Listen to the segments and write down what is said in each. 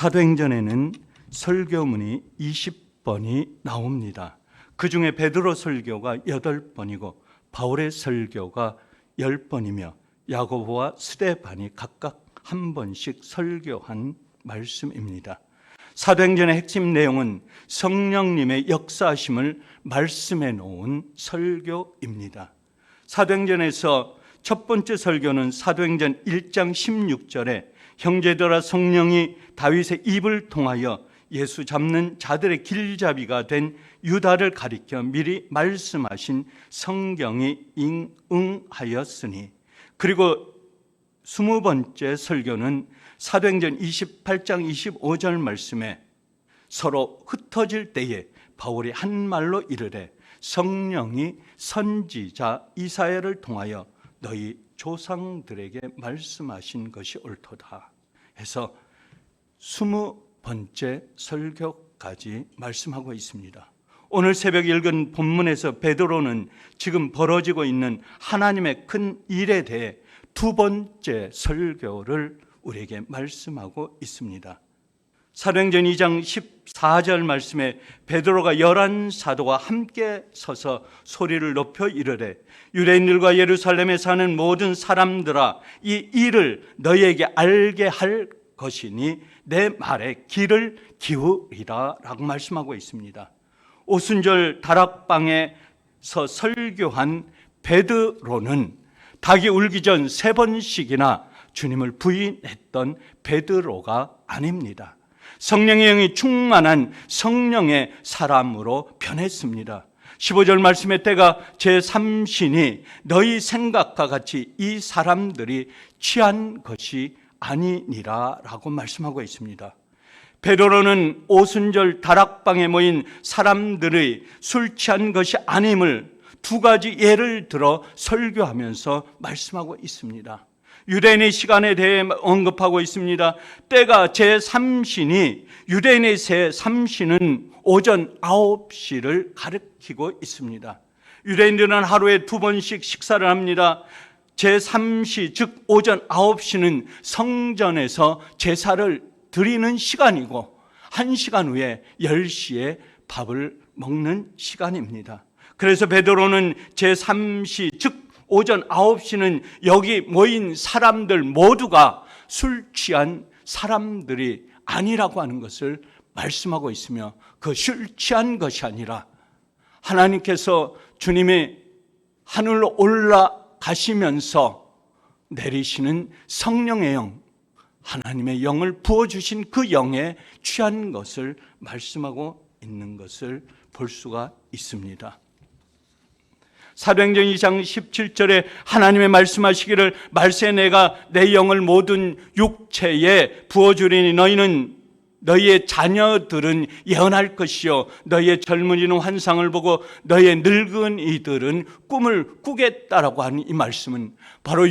사도행전에는 설교문이 20번이 나옵니다. 그 중에 베드로 설교가 8번이고 바울의 설교가 10번이며 야고보와 스데반이 각각 한 번씩 설교한 말씀입니다. 사도행전의 핵심 내용은 성령님의 역사하심을 말씀해 놓은 설교입니다. 사도행전에서 첫 번째 설교는 사도행전 1장 16절에 형제들아 성령이 다윗의 입을 통하여 예수 잡는 자들의 길잡이가 된 유다를 가리켜 미리 말씀하신 성경이 응하였으니, 그리고 20번째 설교는 사도행전 28장 25절 말씀에 서로 흩어질 때에 바울이 한 말로 이르되 성령이 선지자 이사야를 통하여 너희 조상들에게 말씀하신 것이 옳도다 해서 20번째 설교까지 말씀하고 있습니다. 오늘 새벽 읽은 본문에서 베드로는 지금 벌어지고 있는 하나님의 큰 일에 대해 두 번째 설교를 우리에게 말씀하고 있습니다. 사도행전 2장 14절 말씀에 베드로가 11사도와 함께 서서 소리를 높여 이르되 유대인들과 예루살렘에 사는 모든 사람들아, 이 일을 너희에게 알게 할 것이니 내 말에 귀를 기울이라 라고 말씀하고 있습니다. 오순절 다락방에서 설교한 베드로는 닭이 울기 전 3번씩이나 주님을 부인했던 베드로가 아닙니다. 성령의 영이 충만한 성령의 사람으로 변했습니다. 15절 말씀의 때가 제3신이 너희 생각과 같이 이 사람들이 취한 것이 아니니라 라고 말씀하고 있습니다. 베드로는 오순절 다락방에 모인 사람들의 술 취한 것이 아님을 두 가지 예를 들어 설교하면서 말씀하고 있습니다. 유대인의 시간에 대해 언급하고 있습니다. 때가 제3신이, 유대인의 제3신은 오전 9시를 가리키고 있습니다. 유대인들은 하루에 2번씩 식사를 합니다. 제3시, 즉 오전 9시는 성전에서 제사를 드리는 시간이고 1시간 후에 10시에 밥을 먹는 시간입니다. 그래서 베드로는 제3시, 즉 오전 9시는 여기 모인 사람들 모두가 술 취한 사람들이 아니라고 하는 것을 말씀하고 있으며, 그 술 취한 것이 아니라 하나님께서 주님이 하늘로 올라가시면서 내리시는 성령의 영, 하나님의 영을 부어주신 그 영에 취한 것을 말씀하고 있는 것을 볼 수가 있습니다. 사도행전 2장 17절에 하나님의 말씀하시기를 말세 내가 내 영을 모든 육체에 부어주리니 너희의 자녀들은 예언할 것이요 너희의 젊은이는 환상을 보고 너희의 늙은이들은 꿈을 꾸겠다라고 하는 이 말씀은 바로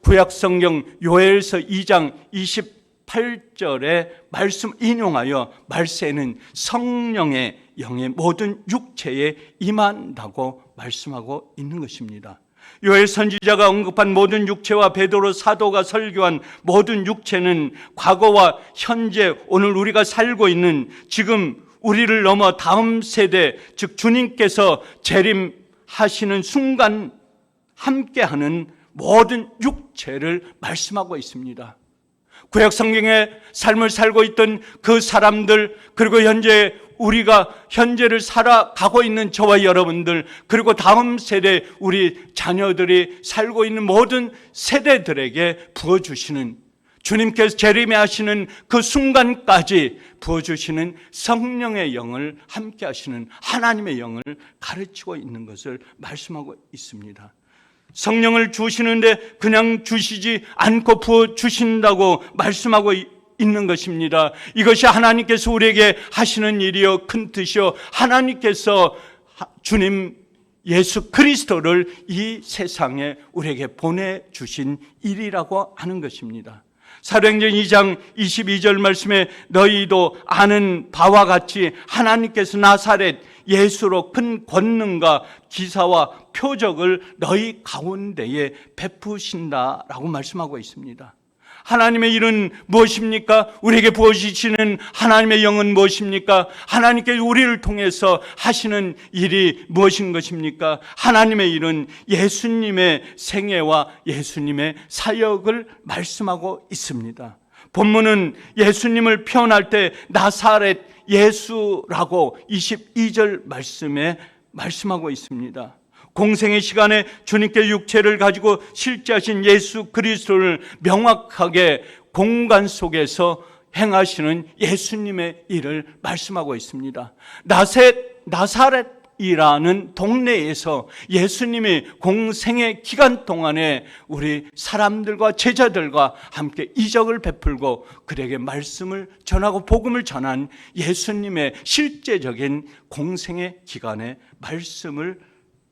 구약성경 요엘서 2장 28절의 말씀 인용하여 말세는 성령의 영의 모든 육체에 임한다고 말씀하고 있는 것입니다. 요엘 선지자가 언급한 모든 육체와 베드로 사도가 설교한 모든 육체는 과거와 현재 오늘 우리가 살고 있는 지금 우리를 넘어 다음 세대, 즉 주님께서 재림하시는 순간 함께하는 모든 육체를 말씀하고 있습니다. 구약 성경의 삶을 살고 있던 그 사람들, 그리고 우리가 현재를 살아가고 있는 저와 여러분들, 그리고 다음 세대 우리 자녀들이 살고 있는 모든 세대들에게 부어주시는, 주님께서 재림하시는 그 순간까지 부어주시는 성령의 영을 함께 하시는 하나님의 영을 가르치고 있는 것을 말씀하고 있습니다. 성령을 주시는데 그냥 주시지 않고 부어주신다고 말씀하고 있는 것입니다. 이것이 하나님께서 우리에게 하시는 일이요 큰 뜻이요, 하나님께서 주님 예수 그리스도를 이 세상에 우리에게 보내주신 일이라고 하는 것입니다. 사도행전 2장 22절 말씀에 너희도 아는 바와 같이 하나님께서 나사렛 예수로 큰 권능과 기사와 표적을 너희 가운데에 베푸신다라고 말씀하고 있습니다. 하나님의 일은 무엇입니까? 우리에게 부어주시는 하나님의 영은 무엇입니까? 하나님께 우리를 통해서 하시는 일이 무엇인 것입니까? 하나님의 일은 예수님의 생애와 예수님의 사역을 말씀하고 있습니다. 본문은 예수님을 표현할 때 나사렛 예수라고 22절 말씀에 말씀하고 있습니다. 공생의 시간에 주님께 육체를 가지고 실제하신 예수 그리스도를 명확하게 공간 속에서 행하시는 예수님의 일을 말씀하고 있습니다. 나사렛이라는 동네에서 예수님이 공생의 기간 동안에 우리 사람들과 제자들과 함께 이적을 베풀고 그에게 말씀을 전하고 복음을 전한 예수님의 실제적인 공생의 기간의 말씀을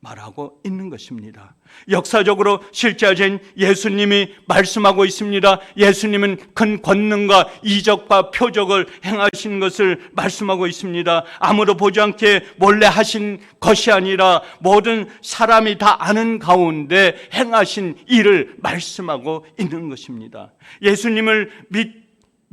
말하고 있는 것입니다. 역사적으로 실제하신 예수님이 말씀하고 있습니다. 예수님은 큰 권능과 이적과 표적을 행하신 것을 말씀하고 있습니다. 아무도 보지 않게 몰래 하신 것이 아니라 모든 사람이 다 아는 가운데 행하신 일을 말씀하고 있는 것입니다. 예수님을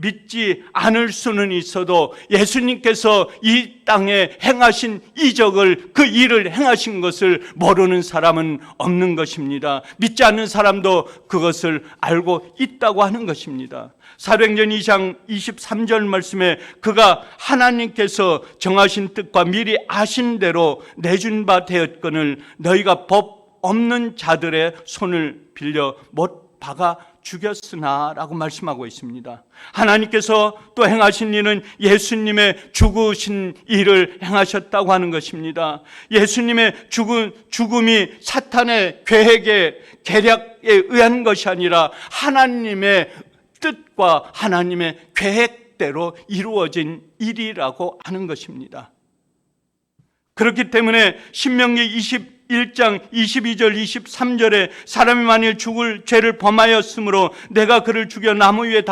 믿지 않을 수는 있어도 예수님께서 이 땅에 행하신 이적을, 그 일을 행하신 것을 모르는 사람은 없는 것입니다. 믿지 않는 사람도 그것을 알고 있다고 하는 것입니다. 사도행전 2장 23절 말씀에 그가 하나님께서 정하신 뜻과 미리 아신 대로 내준 바 되었거늘 너희가 법 없는 자들의 손을 빌려 못 박아 죽였으나 라고 말씀하고 있습니다. 하나님께서 또 행하신 일은 예수님의 죽으신 일을 행하셨다고 하는 것입니다. 예수님의 죽음이 사탄의 계획에 계략에 의한 것이 아니라 하나님의 뜻과 하나님의 계획대로 이루어진 일이라고 하는 것입니다. 그렇기 때문에 신명기 21장 22절 23절에 사람이 만일 죽을 죄를 범하였으므로 내가 그를 죽여 나무 위에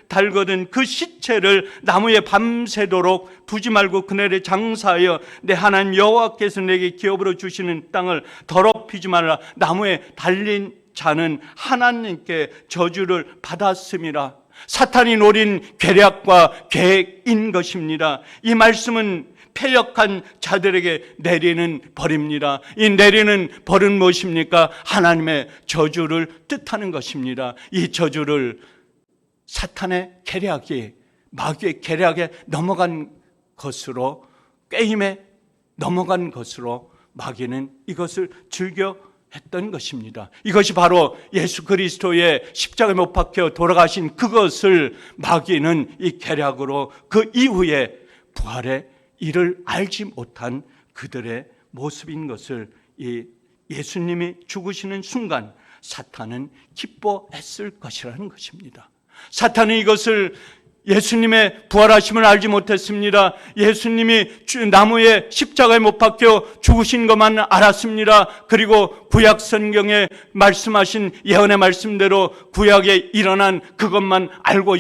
달거든 그 시체를 나무에 밤새도록 두지 말고 그날에 장사하여 내 하나님 여호와께서 내게 기업으로 주시는 땅을 더럽히지 말라. 나무에 달린 자는 하나님께 저주를 받았음이라. 사탄이 노린 계략과 계획인 것입니다. 이 말씀은 패역한 자들에게 내리는 벌입니다. 이 내리는 벌은 무엇입니까? 하나님의 저주를 뜻하는 것입니다. 이 저주를 사탄의 계략이, 마귀의 계략에 넘어간 것으로, 꾀임에 넘어간 것으로 마귀는 이것을 즐겨 했던 것입니다. 이것이 바로 예수 그리스도의 십자가에 못 박혀 돌아가신 그것을 마귀는 이 계략으로 그 이후에 부활의 이를 알지 못한 그들의 모습인 것을 이 예수님이 죽으시는 순간 사탄은 기뻐했을 것이라는 것입니다. 사탄은 이것을 예수님의 부활하심을 알지 못했습니다. 예수님이 나무에 십자가에 못 박혀 죽으신 것만 알았습니다. 그리고 구약 성경에 말씀하신 예언의 말씀대로 구약에 일어난 그것만 알고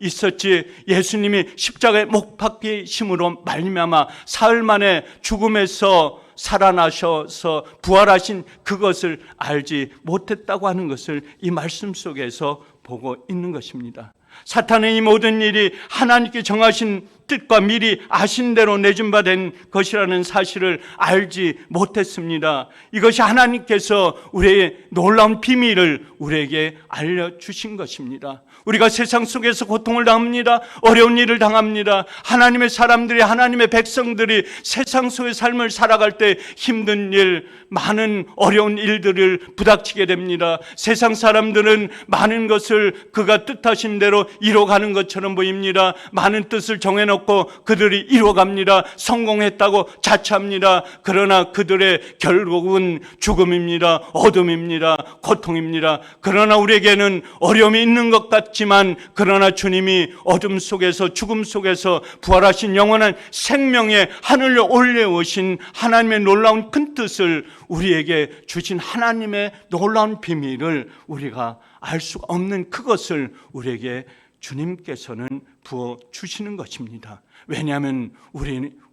있었지 예수님이 십자가에 못 박히심으로 말미암아 사흘 만에 죽음에서 살아나셔서 부활하신 그것을 알지 못했다고 하는 것을 이 말씀 속에서 보고 있는 것입니다. 사탄은 이 모든 일이 하나님께 정하신 뜻과 미리 아신 대로 내준 바 된 것이라는 사실을 알지 못했습니다. 이것이 하나님께서 우리의 놀라운 비밀을 우리에게 알려주신 것입니다. 우리가 세상 속에서 고통을 당합니다. 어려운 일을 당합니다. 하나님의 사람들이, 하나님의 백성들이 세상 속의 삶을 살아갈 때 힘든 일, 많은 어려운 일들을 부닥치게 됩니다. 세상 사람들은 많은 것을 그가 뜻하신 대로 이뤄가는 것처럼 보입니다. 많은 뜻을 정해놓고 그들이 이뤄갑니다. 성공했다고 자처합니다. 그러나 그들의 결국은 죽음입니다. 어둠입니다. 고통입니다. 그러나 우리에게는 어려움이 있는 것 같지만 그러나 주님이 어둠 속에서 죽음 속에서 부활하신 영원한 생명의 하늘로 올려오신 하나님의 놀라운 큰 뜻을 우리에게 주신 하나님의 놀라운 비밀을 우리가 알 수가 없는 그것을 우리에게 주님께서는 부어주시는 것입니다. 왜냐하면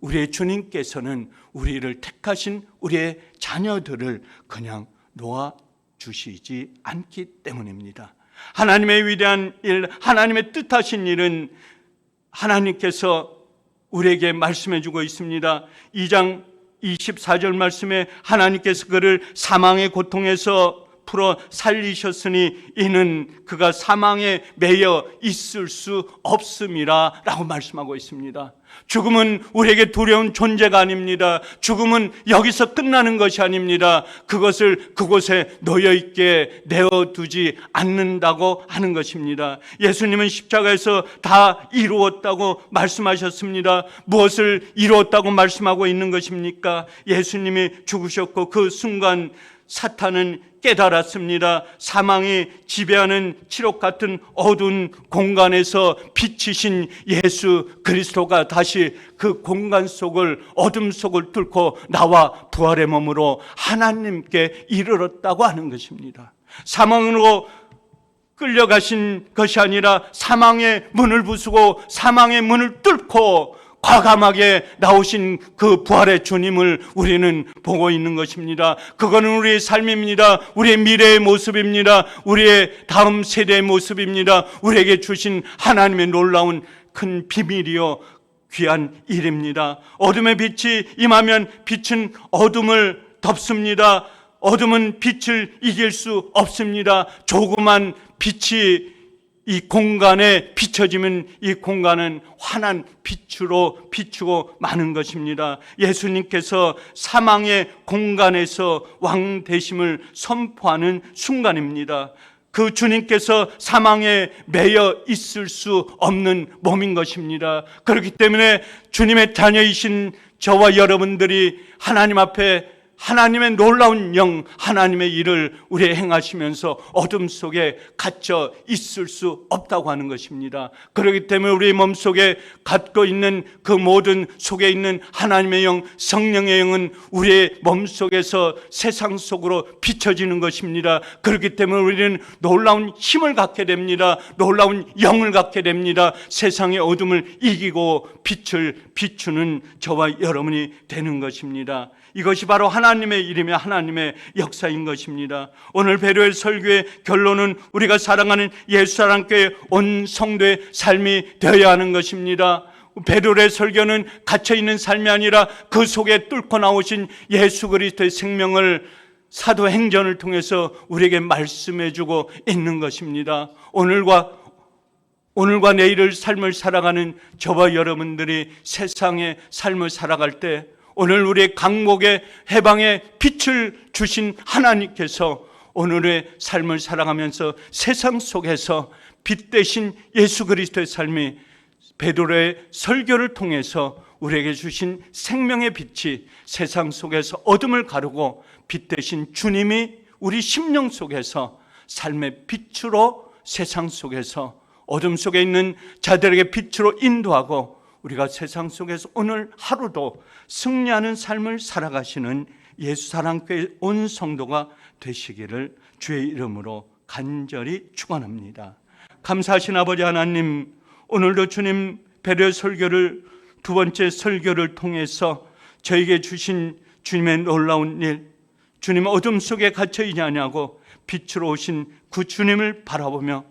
우리의 주님께서는 우리를 택하신 우리의 자녀들을 그냥 놓아주시지 않기 때문입니다. 하나님의 위대한 일, 하나님의 뜻하신 일은 하나님께서 우리에게 말씀해 주고 있습니다. 2장 24절 말씀에 하나님께서 그를 사망의 고통에서 풀어 살리셨으니 이는 그가 사망에 매여 있을 수 없음이라 라고 말씀하고 있습니다. 죽음은 우리에게 두려운 존재가 아닙니다. 죽음은 여기서 끝나는 것이 아닙니다. 그것을 그곳에 놓여있게 내어두지 않는다고 하는 것입니다. 예수님은 십자가에서 다 이루었다고 말씀하셨습니다. 무엇을 이루었다고 말씀하고 있는 것입니까? 예수님이 죽으셨고 그 순간 사탄은 깨달았습니다. 사망이 지배하는 칠흑 같은 어두운 공간에서 빛이신 예수 그리스도가 다시 그 공간 속을, 어둠 속을 뚫고 나와 부활의 몸으로 하나님께 이르렀다고 하는 것입니다. 사망으로 끌려가신 것이 아니라 사망의 문을 부수고 사망의 문을 뚫고 과감하게 나오신 그 부활의 주님을 우리는 보고 있는 것입니다. 그거는 우리의 삶입니다. 우리의 미래의 모습입니다. 우리의 다음 세대의 모습입니다. 우리에게 주신 하나님의 놀라운 큰 비밀이요 귀한 일입니다. 어둠의 빛이 임하면 빛은 어둠을 덮습니다. 어둠은 빛을 이길 수 없습니다. 조그만 빛이 이 공간에 비춰지면 이 공간은 환한 빛으로 비추고 마는 것입니다. 예수님께서 사망의 공간에서 왕 되심을 선포하는 순간입니다. 그 주님께서 사망에 매여 있을 수 없는 몸인 것입니다. 그렇기 때문에 주님의 자녀이신 저와 여러분들이 하나님 앞에 하나님의 놀라운 영, 하나님의 일을 우리에 행하시면서 어둠 속에 갇혀 있을 수 없다고 하는 것입니다. 그렇기 때문에 우리 몸속에 갖고 있는 그 모든 속에 있는 하나님의 영, 성령의 영은 우리의 몸속에서 세상 속으로 비춰지는 것입니다. 그렇기 때문에 우리는 놀라운 힘을 갖게 됩니다. 놀라운 영을 갖게 됩니다. 세상의 어둠을 이기고 빛을 비추는 저와 여러분이 되는 것입니다. 이것이 바로 하나님의 일이며 하나님의 역사인 것입니다. 오늘 베드로의 설교의 결론은 우리가 사랑하는 예수사랑교회 온 성도의 삶이 되어야 하는 것입니다. 베드로의 설교는 갇혀있는 삶이 아니라 그 속에 뚫고 나오신 예수 그리스도의 생명을 사도행전을 통해서 우리에게 말씀해주고 있는 것입니다. 오늘과 내일을 삶을 살아가는 저와 여러분들이 세상의 삶을 살아갈 때 오늘 우리의 강목에 해방의 빛을 주신 하나님께서 오늘의 삶을 살아가면서 세상 속에서 빛 대신 예수 그리스도의 삶이 베드로의 설교를 통해서 우리에게 주신 생명의 빛이 세상 속에서 어둠을 가르고 빛 대신 주님이 우리 심령 속에서 삶의 빛으로 세상 속에서 어둠 속에 있는 자들에게 빛으로 인도하고 우리가 세상 속에서 오늘 하루도 승리하는 삶을 살아가시는 예수사랑교회 온 성도가 되시기를 주의 이름으로 간절히 축원합니다. 감사하신 아버지 하나님, 오늘도 주님 베드로의 설교를 두 번째 설교를 통해서 저에게 주신 주님의 놀라운 일, 주님 어둠 속에 갇혀 있냐냐고 빛으로 오신 그 주님을 바라보며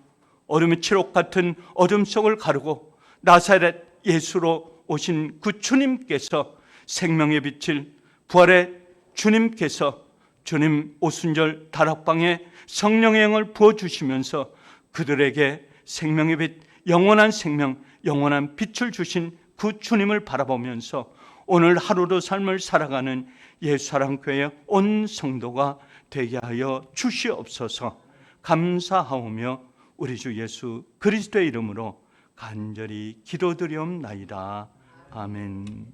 어둠의 칠흑 같은 어둠 속을 가르고 나사렛 예수로 오신 그 주님께서 생명의 빛을 부활의 주님께서 주님 오순절 다락방에 성령의 영을 부어주시면서 그들에게 생명의 빛, 영원한 생명, 영원한 빛을 주신 그 주님을 바라보면서 오늘 하루도 삶을 살아가는 예수사랑교회 온 성도가 되게 하여 주시옵소서. 감사하오며 우리 주 예수 그리스도의 이름으로 간절히 기도드리옵나이다. 아멘.